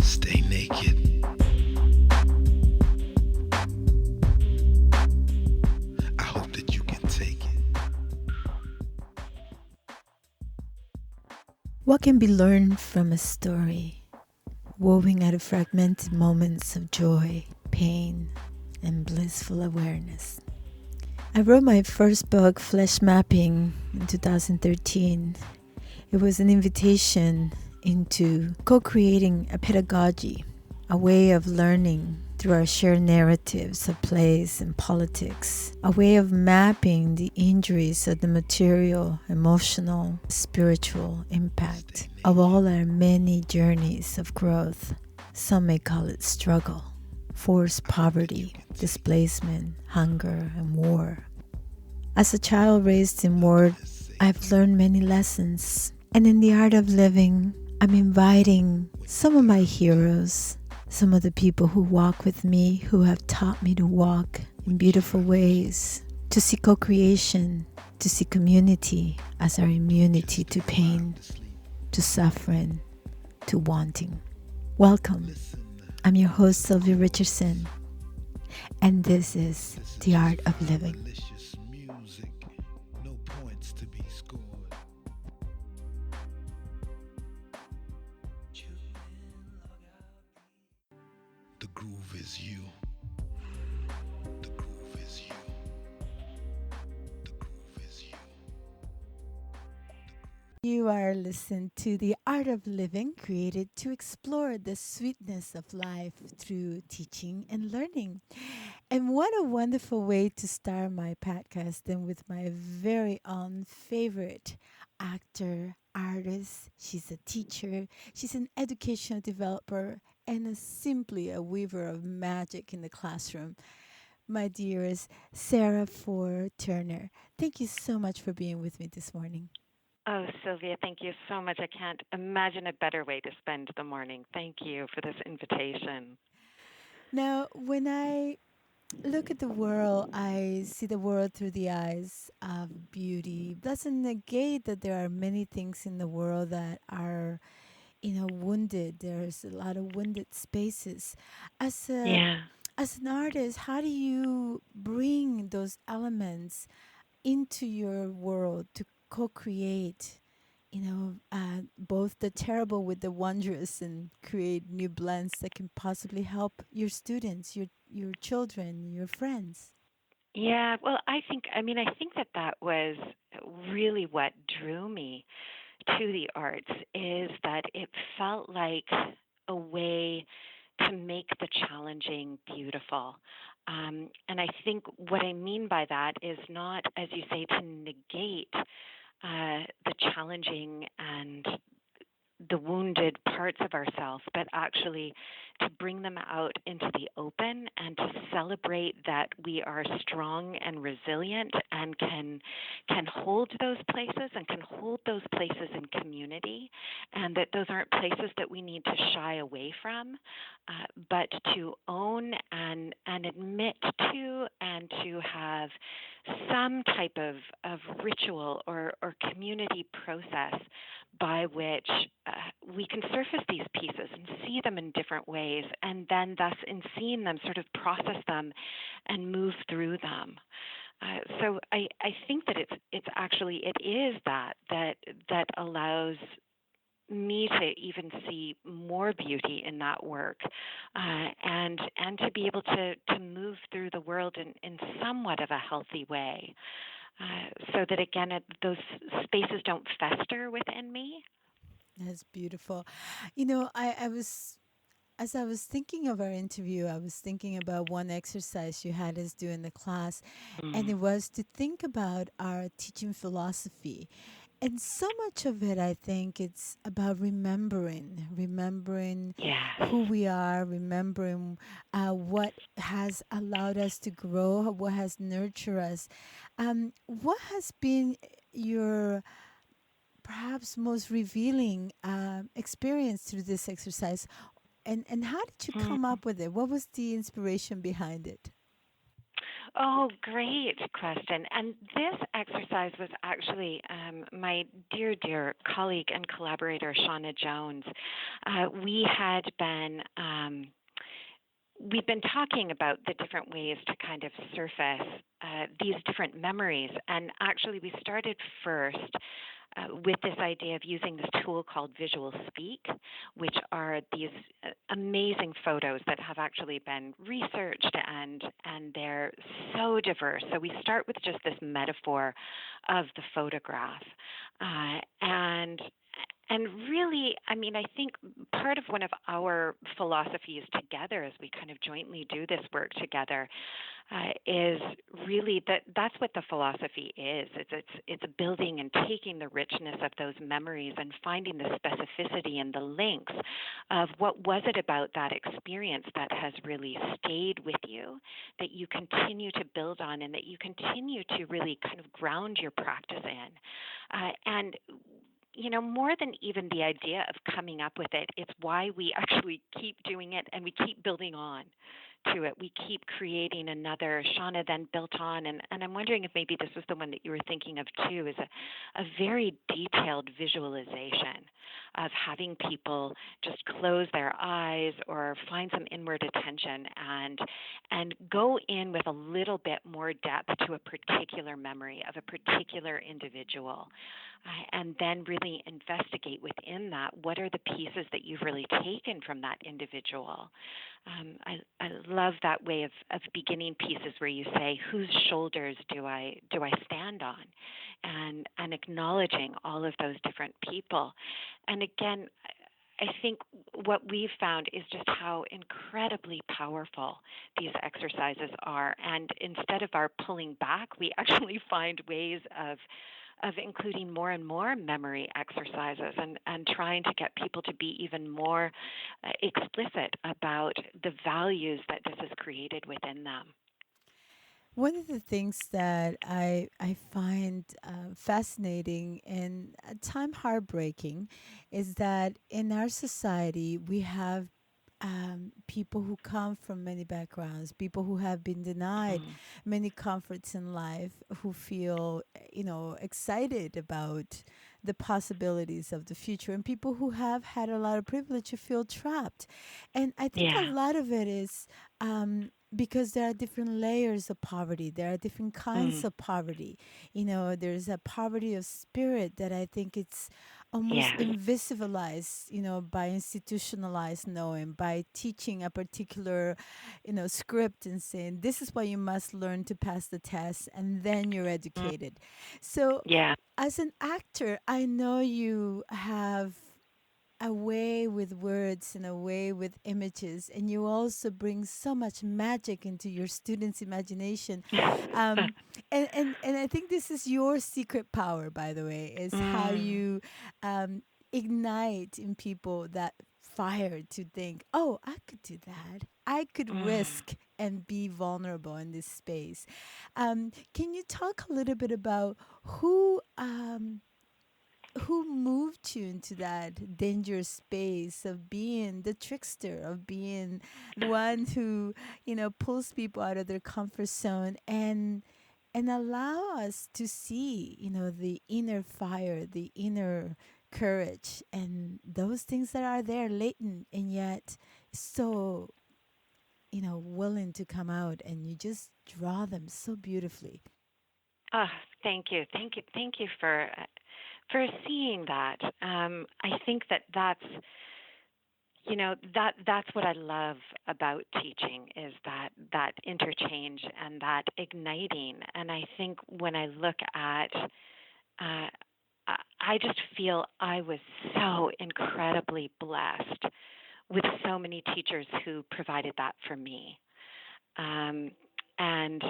Stay naked. I hope that you can take it. What can be learned from a story, woven out of fragmented moments of joy, pain, and blissful awareness? I wrote my first book, Flesh Mapping, in 2013. It was an invitation into co-creating a pedagogy, a way of learning through our shared narratives of place and politics, a way of mapping the injuries of the material, emotional, spiritual impact of all our many journeys of growth. Some may call it struggle, forced poverty, displacement, hunger, and war. As a child raised in war, I've learned many lessons. And in the art of living, I'm inviting some of my heroes, some of the people who walk with me, who have taught me to walk in beautiful ways, to see co-creation, to see community as our immunity to pain, to suffering, to wanting. Welcome. I'm your host, Sylvia Richardson, and this is The Art of Living. Malicious music, no points to be scored. The groove is you. The groove is you. The groove is you. You are listening to The Art of Living, created to explore the sweetness of life through teaching and learning. And what a wonderful way to start my podcast than with my very own favorite actor, artist. She's a teacher, she's an educational developer, and simply a weaver of magic in the classroom. My dearest Sarah Ford Turner, thank you so much for being with me this morning. Oh, Sylvia, thank you so much. I can't imagine a better way to spend the morning. Thank you for this invitation. Now, when I look at the world, I see the world through the eyes of beauty. Doesn't negate that there are many things in the world that are, wounded. There's a lot of wounded spaces. As a Yeah. as an artist, how do you bring those elements into your world to co-create? Both the terrible with the wondrous, and create new blends that can possibly help your students, your children, your friends. Yeah, well, I think that that was really what drew me to the arts is that it felt like a way to make the challenging beautiful. And I think what I mean by that is not, as you say, to negate the challenging and the wounded parts of ourselves, but actually to bring them out into the open and to celebrate that we are strong and resilient and can hold those places and can hold those places in community, and that those aren't places that we need to shy away from, but to own and admit to and to have some type of ritual or community process by which we can surface these pieces and see them in different ways, and then thus in seeing them sort of process them and move through them. So I think that it's actually it is that allows me to even see more beauty in that work, and to be able to move through the world in somewhat of a healthy way, so that again those spaces don't fester within me. That's beautiful. I was as I was thinking of our interview, I was thinking about one exercise you had us do in the class, and Mm. it was to think about our teaching philosophy. And so much of it, I think, it's about remembering Yes. who we are, remembering what has allowed us to grow, what has nurtured us. What has been your perhaps most revealing experience through this exercise? And how did you Mm. come up with it? What was the inspiration behind it? Oh, great question. And this exercise was actually my dear, dear colleague and collaborator, Shauna Jones. We had been we've been talking about the different ways to kind of surface these different memories. And actually, we started first with this idea of using this tool called Visual Speak, which are these amazing photos that have actually been researched and they're so diverse. So we start with just this metaphor of the photograph, and really, I mean, I think part of one of our philosophies together as we kind of jointly do this work together is really that that's what the philosophy is. It's building and taking the richness of those memories and finding the specificity and the links of what was it about that experience that has really stayed with you, that you continue to build on and that you continue to really kind of ground your practice in. And more than even the idea of coming up with it, it's why we actually keep doing it and we keep building on to it. We keep creating another. Shauna then built on, and I'm wondering if maybe this was the one that you were thinking of too, is a very detailed visualization of having people just close their eyes or find some inward attention and go in with a little bit more depth to a particular memory of a particular individual, and then really investigate within that what are the pieces that you've really taken from that individual. I love that way of beginning pieces where you say, whose shoulders do I stand on, and acknowledging all of those different people. And again, I think what we've found is just how incredibly powerful these exercises are. And instead of our pulling back, we actually find ways of including more and more memory exercises and trying to get people to be even more explicit about the values that this has created within them. One of the things that I find fascinating and at time heartbreaking is that in our society we have people who come from many backgrounds, people who have been denied Mm. many comforts in life, who feel, excited about the possibilities of the future, and people who have had a lot of privilege who feel trapped. And I think a Yeah. lot of it is because there are different layers of poverty. There are different kinds Mm. of poverty. There's a poverty of spirit that I think it's almost Yes. invisibilized, by institutionalized knowing, by teaching a particular, script and saying, this is what you must learn to pass the test, and then you're Mm. educated. So, Yeah. as an actor, I know you have a way with words and a way with images, and you also bring so much magic into your students' imagination. um, and I think this is your secret power, by the way, is how Mm. you um, ignite in people that fire to think, oh, I could do that. I could Mm. risk and be vulnerable in this space. Can you talk a little bit about who moved you into that dangerous space of being the trickster, of being the one who, pulls people out of their comfort zone and allow us to see, the inner fire, the inner courage, and those things that are there latent and yet so, willing to come out, and you just draw them so beautifully. Oh, thank you for seeing that. I think that's what I love about teaching is that interchange and that igniting. And I think when I look at, uh, I just feel I was so incredibly blessed with so many teachers who provided that for me. um, and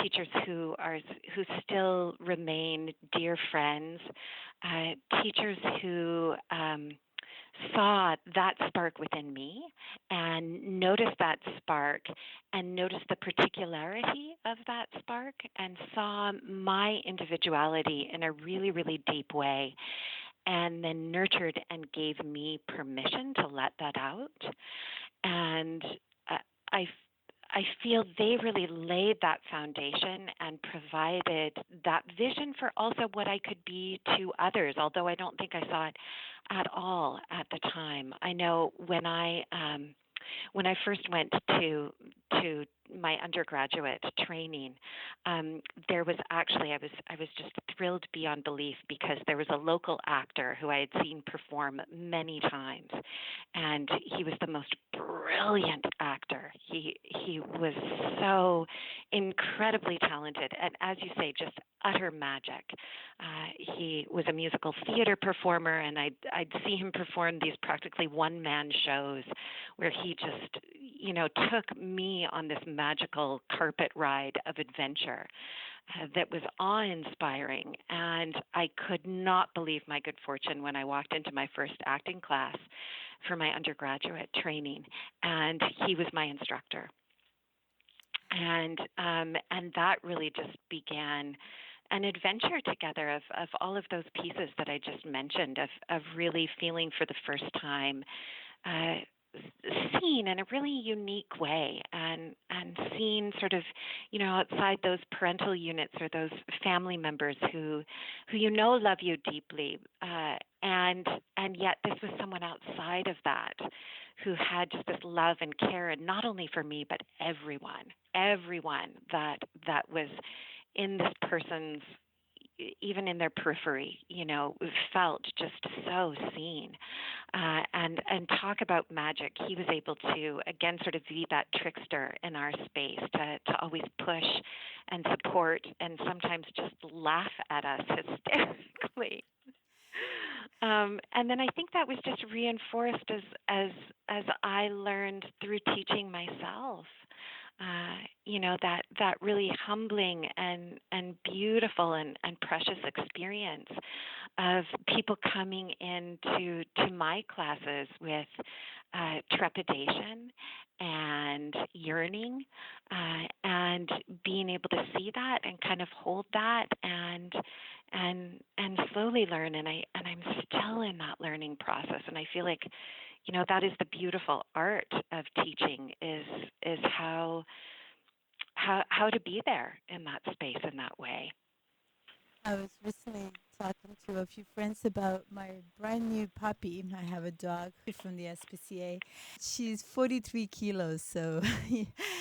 teachers who still remain dear friends, teachers who saw that spark within me and noticed that spark and noticed the particularity of that spark and saw my individuality in a really, really deep way and then nurtured and gave me permission to let that out. And uh, I I feel they really laid that foundation and provided that vision for also what I could be to others, although I don't think I saw it at all at the time. I know when I first went to my undergraduate training, there was actually I was just thrilled beyond belief because there was a local actor who I had seen perform many times, and he was the most brilliant actor. He was so incredibly talented, and as you say, just utter magic. He was a musical theater performer, and I'd see him perform these practically one man shows where he just, took me on this magical carpet ride of adventure that was awe inspiring. And I could not believe my good fortune when I walked into my first acting class for my undergraduate training, and he was my instructor. And that really just began an adventure together of all of those pieces that I just mentioned, of really feeling for the first time uh, seen in a really unique way, and seen sort of, outside those parental units or those family members who love you deeply, and yet this was someone outside of that who had just this love and care, and not only for me but everyone that was in this person's, even in their periphery, felt just so seen. And talk about magic. He was able to again sort of be that trickster in our space, to always push and support, and sometimes just laugh at us hysterically. And then I think that was just reinforced as I learned through teaching myself. That really humbling and beautiful and precious experience of people coming into to my classes with trepidation and yearning, and being able to see that and kind of hold that, and slowly learn. And I'm still in that learning process, and I feel like, that is the beautiful art of teaching, is how to be there in that space in that way. I was recently talking to a few friends about my brand new puppy. I have a dog from the SPCA. She's 43 kilos, so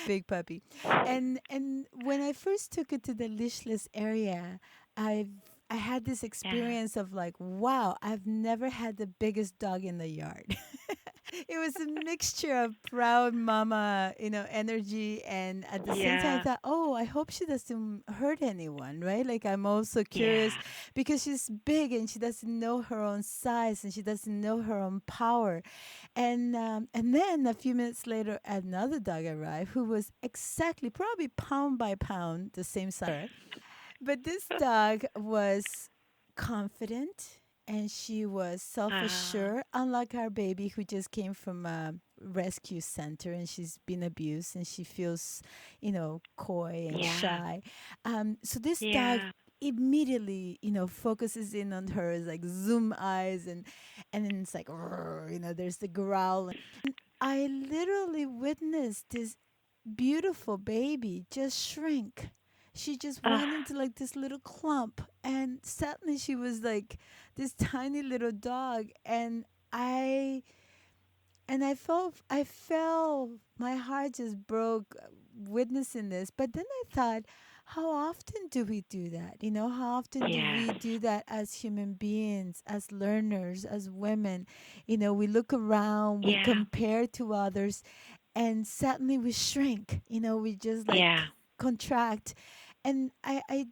big puppy. And when I first took it to the leashless area, I've I had this Yeah. experience of like, wow, I've never had the biggest dog in the yard. It was a mixture of proud mama, energy, and at the same time I Yeah. thought, oh, I hope she doesn't hurt anyone, right? Like I'm also curious Yeah. because she's big and she doesn't know her own size and she doesn't know her own power. And then a few minutes later, another dog arrived who was exactly, probably pound by pound, the same size as her. But this dog was confident and she was self Uh, assured, unlike our baby who just came from a rescue center and she's been abused and she feels, coy and yeah. shy. So this dog Yeah. immediately, focuses in on her, is like zoom eyes, and then it's like, "Rrr," there's the growl. I literally witnessed this beautiful baby just shrink. She just Uh, went into like this little clump, and suddenly she was like this tiny little dog. And I felt my heart just broke witnessing this. But then I thought, how often do we do that? How often do we yes. do that as human beings, as learners, as women? We look around, we Yeah. compare to others, and suddenly we shrink. We just like Yeah. contract. And I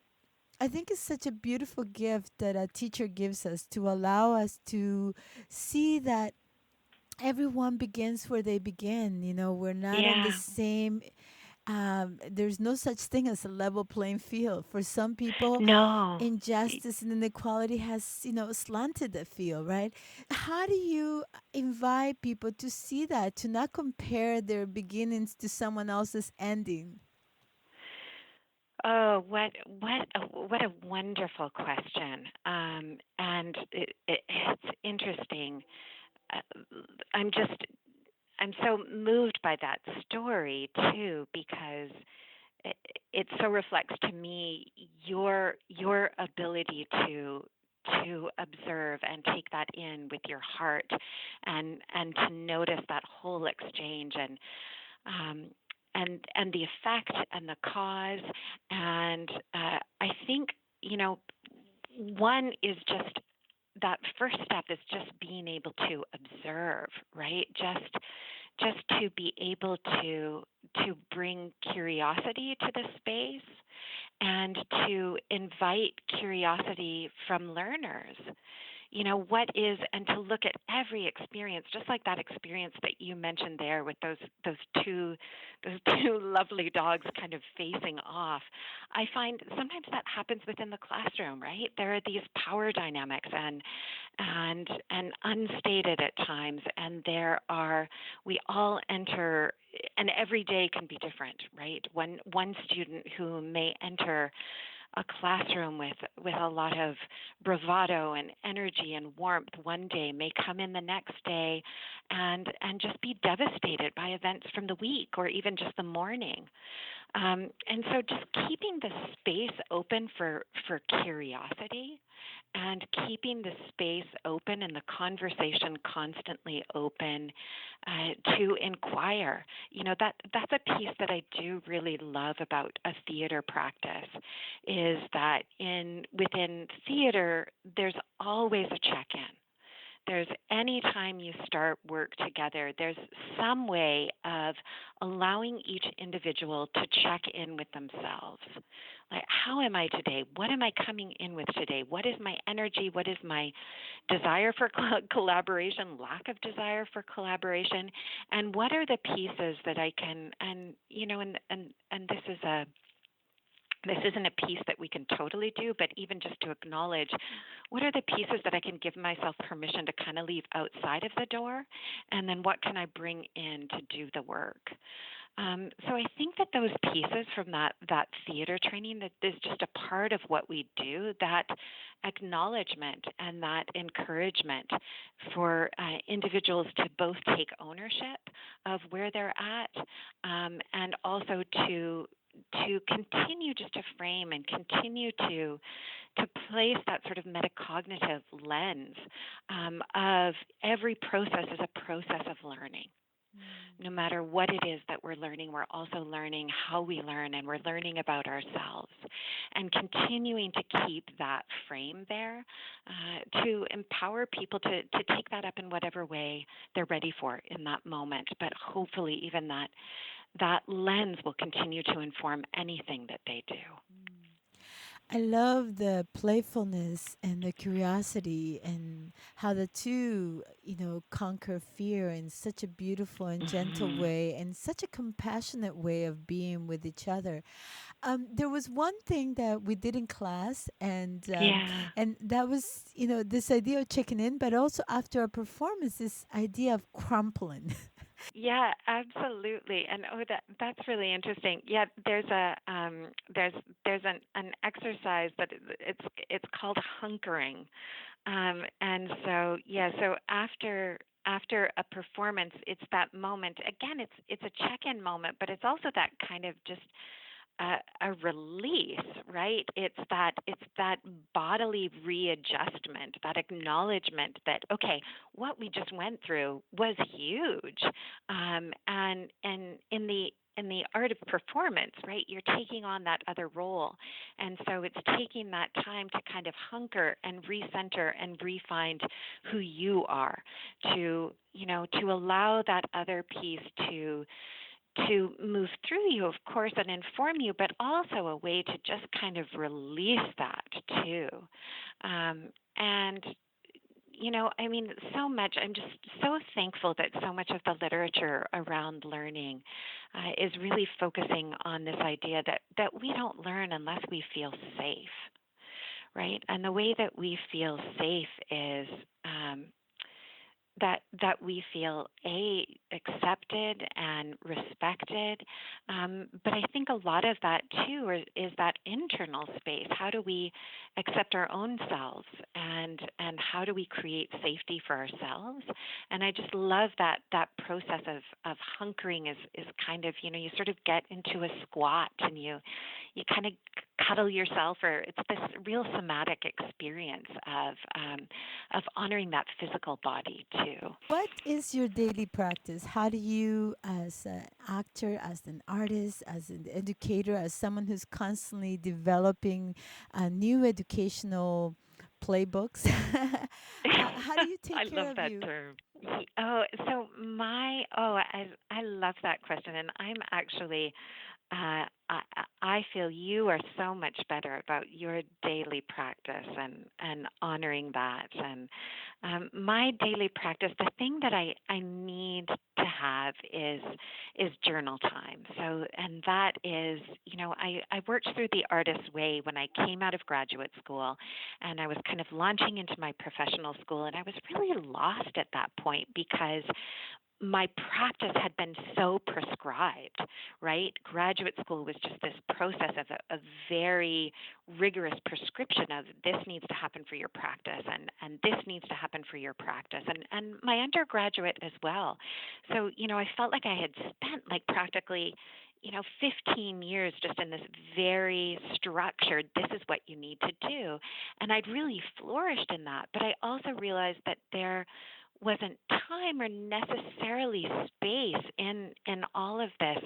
think it's such a beautiful gift that a teacher gives us to allow us to see that everyone begins where they begin. We're not on the Yeah. same. There's no such thing as a level playing field. For some people, No. injustice and inequality has, slanted the field, right? How do you invite people to see that, to not compare their beginnings to someone else's ending? Oh, what a wonderful question. And it's interesting. Uh, I'm just I'm so moved by that story too, because it, it so reflects to me your ability to observe and take that in with your heart, and to notice that whole exchange, um, and the effect and the cause. And I think, one is just that first step is just being able to observe, right? Just to be able to bring curiosity to the space, and to invite curiosity from learners. What is, and to look at every experience, just like that experience that you mentioned there with those two those two lovely dogs kind of facing off. I find sometimes that happens within the classroom, right? There are these power dynamics, and unstated at times, and we all enter, and every day can be different, right? One student who may enter a classroom with a lot of bravado and energy and warmth one day may come in the next day and just be devastated by events from the week or even just the morning. And so just keeping the space open for curiosity, and keeping the space open and the conversation constantly open, to inquire. That's a piece that I do really love about a theater practice, is that within theater there's always a check-in. There's any time you start work together, there's some way of allowing each individual to check in with themselves. Like, how am I today? What am I coming in with today? What is my energy? What is my desire for collaboration, lack of desire for collaboration? And what are the pieces that I can, and this isn't a piece that we can totally do, but even just to acknowledge, what are the pieces that I can give myself permission to kind of leave outside of the door? And then what can I bring in to do the work? So I think that those pieces from that theater training, that is just a part of what we do, that acknowledgement and that encouragement for individuals to both take ownership of where they're at, and also to continue just to frame and continue to place that sort of metacognitive lens, of every process is a process of learning. No matter what it is that we're learning, we're also learning how we learn, and we're learning about ourselves. And continuing to keep that frame there, to empower people to take that up in whatever way they're ready for in that moment. But hopefully, even that lens will continue to inform anything that they do. I love the playfulness and the curiosity and how the two, conquer fear in such a beautiful and gentle Hmm. way and such a compassionate way of being with each other. There was one thing that we did in class, Yeah. and that was, this idea of checking in, but also after a performance, this idea of crumpling. Yeah, absolutely. And that's really interesting. Yeah, there's an exercise that it's called hunkering. And so, yeah, so after a performance, it's that moment. Again, it's a check-in moment, but it's also that kind of just a release, right? It's that bodily readjustment, that acknowledgement that, okay, what we just went through was huge, and in the art of performance, right? You're taking on that other role, and so it's taking that time to kind of hunker and recenter and re-find who you are, to allow that other piece to move through you, of course, and inform you, but also a way to just kind of release that too. And I mean, so much. I'm just so thankful that so much of the literature around learning is really focusing on this idea that we don't learn unless we feel safe, right? And the way that we feel safe is that we feel accepted and respected, but I think a lot of that too is that internal space. How do we accept our own selves, and how do we create safety for ourselves? And I just love that process of hunkering is kind of, you sort of get into a squat, and you kind of cuddle yourself, or it's this real somatic experience of honoring that physical body too. What is your daily practice? How do you, as an actor, as an artist, as an educator, as someone who's constantly developing new educational playbooks, how do you take I care love of that you? term. I love that question, and I'm actually I feel you are so much better about your daily practice and honoring that. And my daily practice, the thing that I need to have is journal time. So, and that is, I worked through the artist's way when I came out of graduate school, and I was kind of launching into my professional school, and I was really lost at that point because my practice had been so prescribed, right? Graduate school was just this process of a very rigorous prescription of this needs to happen for your practice, and this needs to happen for your practice, and my undergraduate as well. So, I felt like I had spent like practically 15 years just in this very structured, this is what you need to do. And I'd really flourished in that. But I also realized that there wasn't time or necessarily space in all of this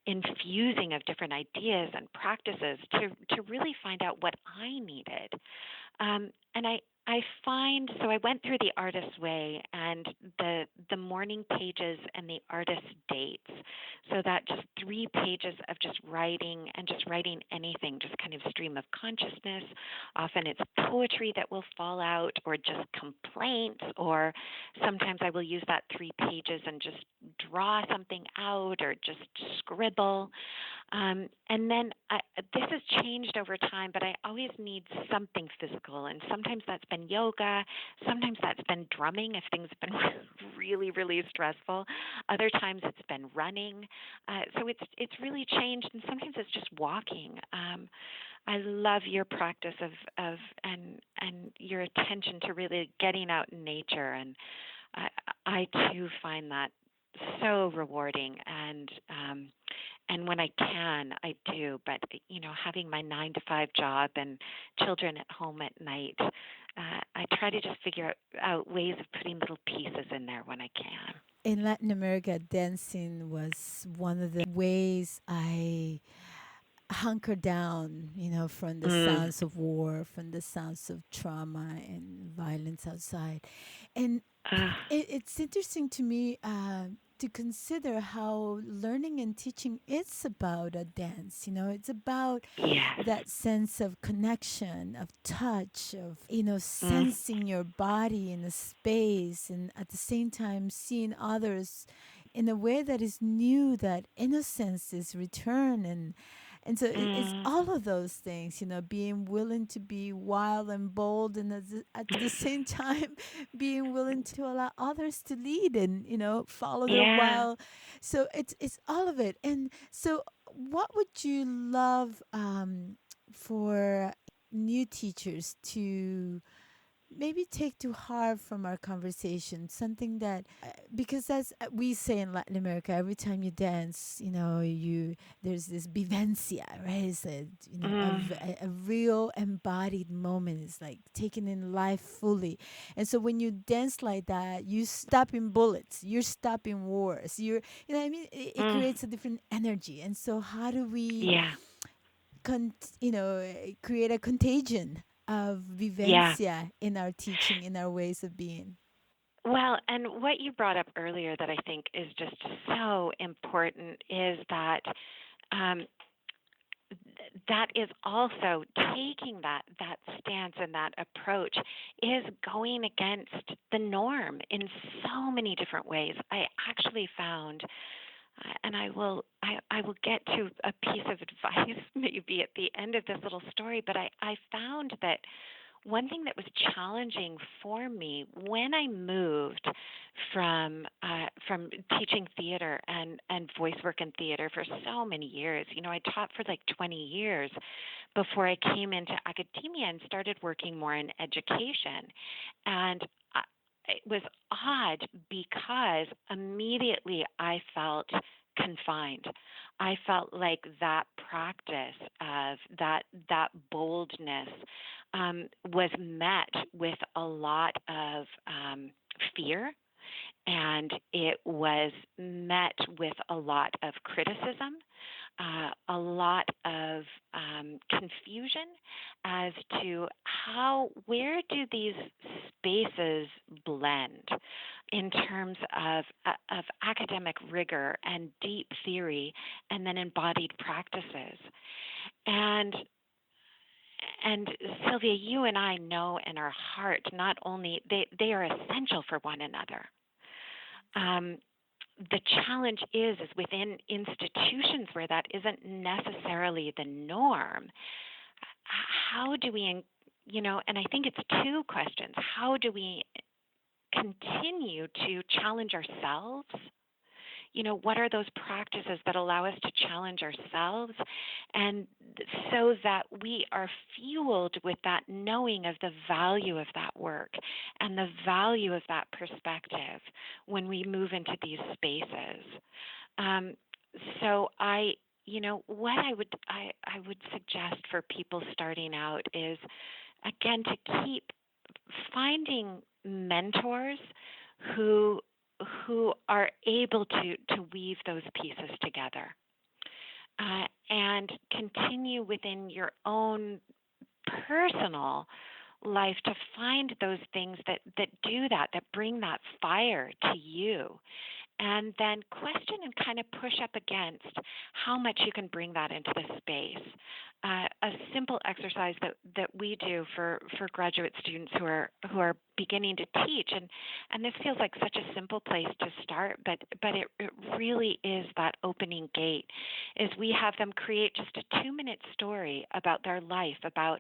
infusing of different ideas and practices to really find out what I needed. And I find, so I went through the artist's way, and the morning pages and the artist dates. So that just 3 pages of just writing, and just writing anything, just kind of stream of consciousness. Often it's poetry that will fall out, or just complaints, or sometimes I will use that 3 pages and just draw something out, or just scribble. And then this has changed over time, but I always need something physical. And sometimes that's been yoga. Sometimes that's been drumming if things have been really, really stressful. Other times it's been running. So it's really changed. And sometimes it's just walking. I love your practice of and your attention to really getting out in nature. And I too find that so rewarding, and when I can, I do. But having my 9 to 5 job and children at home at night, I try to just figure out ways of putting little pieces in there when I can. In Latin America, dancing was one of the ways I hunker down, from the Mm. sounds of war, from the sounds of trauma and violence outside. And Uh, it's interesting to me to consider how learning and teaching is about a dance. It's about yes. that sense of connection, of touch, of Mm. sensing your body in a space, and at the same time seeing others in a way that is new, that innocence is returned. And so it's Mm. all of those things, being willing to be wild and bold, and at the same time being willing to allow others to lead and follow their Yeah. wild. So it's all of it. And so, what would you love for new teachers to maybe take to heart from our conversation? Something that, because as we say in Latin America, every time you dance, you there's this vivencia, right? It's a Mm. a real embodied moment. It's like taking in life fully. And so when you dance like that, you stopping bullets, you're stopping wars, what I mean, it Mm. creates a different energy. And so how do we Yeah. create a contagion of Yeah. vivencia in our teaching, in our ways of being? Well, and what you brought up earlier that I think is just so important is that um, that is also taking that stance and that approach is going against the norm in so many different ways. I actually found, and I will get to a piece of advice maybe at the end of this little story, but I found that one thing that was challenging for me when I moved from teaching theater and voice work in theater for so many years. I taught for like 20 years before I came into academia and started working more in education. And it was odd because immediately I felt confined. I felt like that practice of that boldness was met with a lot of fear, and it was met with a lot of criticism, a lot of confusion as to where do these spaces blend in terms of academic rigor and deep theory and then embodied practices. And and Sylvia, you and I know in our heart not only they are essential for one another. Um, the challenge is within institutions where that isn't necessarily the norm. How do we, and I think it's two questions. How do we continue to challenge ourselves? What are those practices that allow us to challenge ourselves, and so that we are fueled with that knowing of the value of that work and the value of that perspective when we move into these spaces. Um, so what I would suggest for people starting out is, again, to keep finding mentors who are able to weave those pieces together, and continue within your own personal life to find those things that do that bring that fire to you, and then question and kind of push up against how much you can bring that into the space. A simple exercise that we do for graduate students who are beginning to teach, and this feels like such a simple place to start, but it really is that opening gate, is we have them create just a 2-minute story about their life, about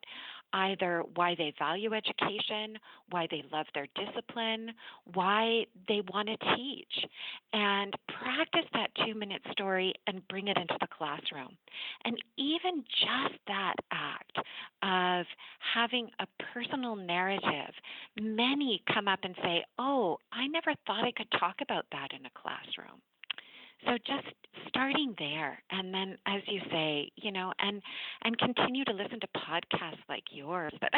either why they value education, why they love their discipline, why they want to teach, and practice that 2-minute story and bring it into the classroom. And even just that act of having a personal narrative, many come up and say, "Oh, I never thought I could talk about that in a classroom." So just starting there, and then, as you say, and continue to listen to podcasts like yours that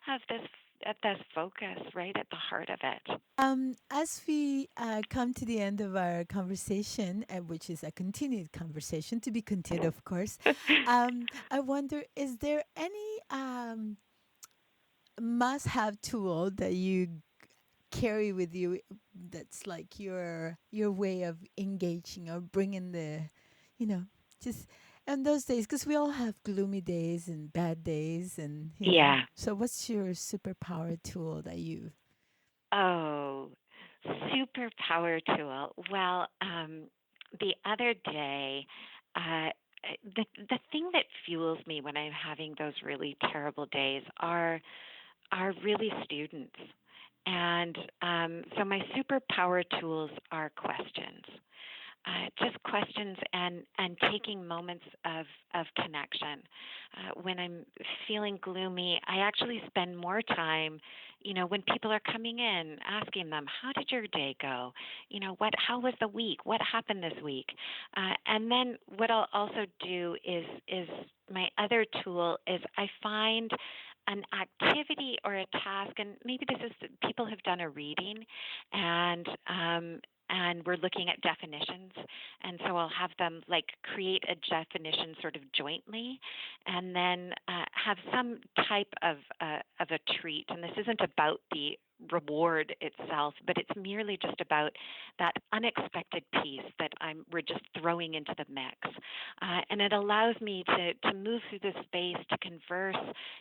have this focus right at the heart of it. As we come to the end of our conversation, which is a continued conversation to be continued, of course, I wonder, is there any must-have tool that you carry with you that's like your way of engaging or bringing the, you know, just on those days, because we all have gloomy days and bad days, and Yeah. so what's your superpower tool that you? Oh, superpower tool. Well, the other day, uh, the thing that fuels me when I'm having those really terrible days are really students. And so my superpower tools are questions. Just questions and taking moments of connection. When I'm feeling gloomy, I actually spend more time, when people are coming in, asking them, "How did your day go? How was the week? What happened this week?" And then what I'll also do is my other tool is I find an activity or a task, and maybe this is people have done a reading, and we're looking at definitions, and so I'll have them like create a definition sort of jointly, and then have some type of a treat. And this isn't about the reward itself, but it's merely just about that unexpected piece that we're just throwing into the mix, and it allows me to move through the space, to converse,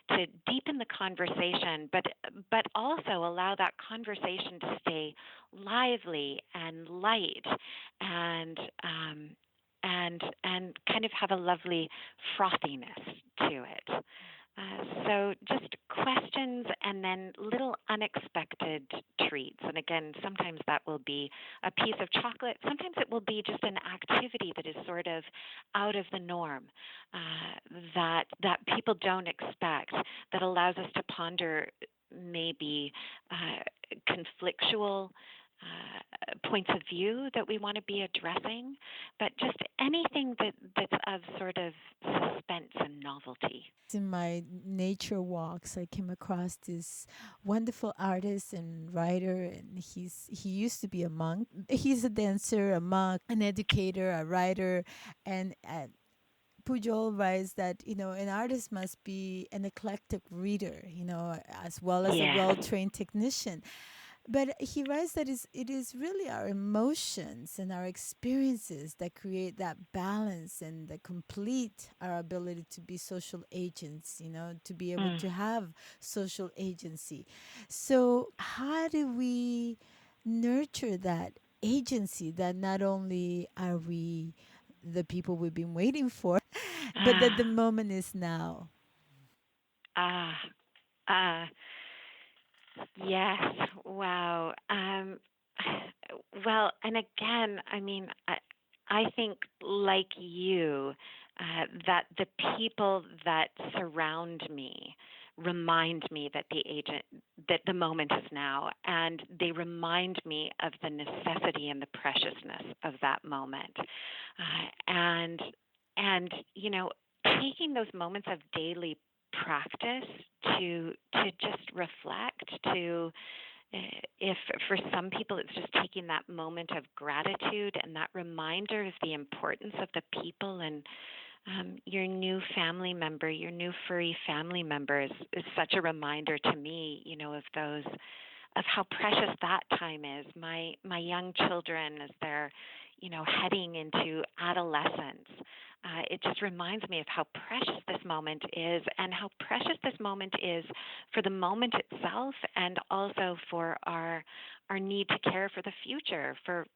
to deepen the conversation, but also allow that conversation to stay lively and light, and and kind of have a lovely frothiness to it. So just questions and then little unexpected treats. And again, sometimes that will be a piece of chocolate. Sometimes it will be just an activity that is sort of out of the norm, that people don't expect, that allows us to ponder maybe conflictual points of view that we want to be addressing, but just anything that's of sort of suspense and novelty. In my nature walks, I came across this wonderful artist and writer, and he used to be a monk. He's a dancer, a monk, an educator, a writer, and Pujol writes that an artist must be an eclectic reader, as well as a Yes. well-trained technician. But he writes that it is really our emotions and our experiences that create that balance and that complete our ability to be social agents, to be able Mm. to have social agency. So, how do we nurture that agency that not only are we the people we've been waiting for, but that the Ah, moment is now? ah, ah. Yes. Wow. Well, and again, I mean, I think like you, that the people that surround me remind me that the moment is now, and they remind me of the necessity and the preciousness of that moment, and taking those moments of daily practice to just reflect, to if for some people it's just taking that moment of gratitude and that reminder of the importance of the people, and your new family member, your new furry family member is such a reminder to me, of those, of how precious that time is. My young children, as they're, heading into adolescence, it just reminds me of how precious this moment is, and how precious this moment is for the moment itself, and also for our need to care for the future, for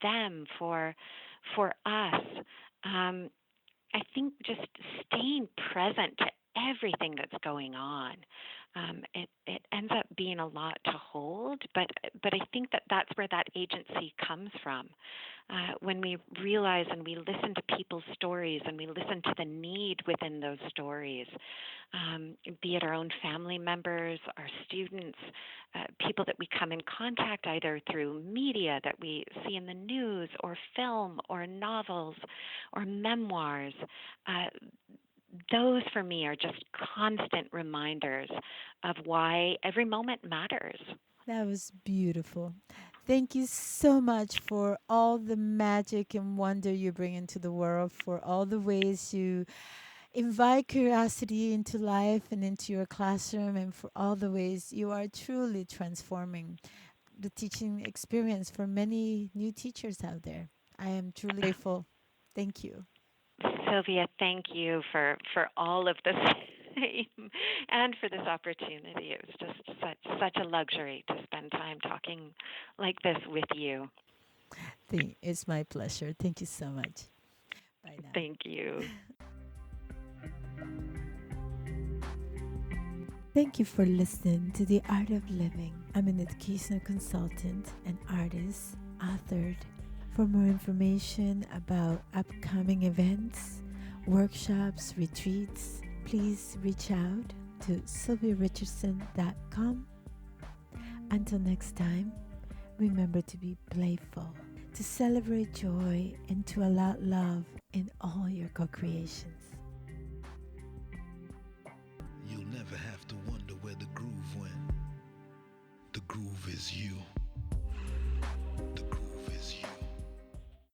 them, for us. Um, I think just staying present to everything that's going on, it ends up being a lot to hold, but I think that's where that agency comes from. When we realize and we listen to people's stories and we listen to the need within those stories, be it our own family members, our students, people that we come in contact either through media that we see in the news, or film, or novels, or memoirs. Uh, those for me are just constant reminders of why every moment matters. That was beautiful. Thank you so much for all the magic and wonder you bring into the world, for all the ways you invite curiosity into life and into your classroom, and for all the ways you are truly transforming the teaching experience for many new teachers out there. I am truly grateful. Thank you. Sylvia, thank you for all of this and for this opportunity. It was just such a luxury to spend time talking like this with you. It's my pleasure. Thank you so much. Bye now. Thank you. Thank you for listening to The Art of Living. I'm an educational consultant and artist, authored. For more information about upcoming events, workshops, retreats, please reach out to sylviarichardson.com. Until next time, remember to be playful, to celebrate joy, and to allow love in all your co-creations. You'll never have to wonder where the groove went. The groove is you.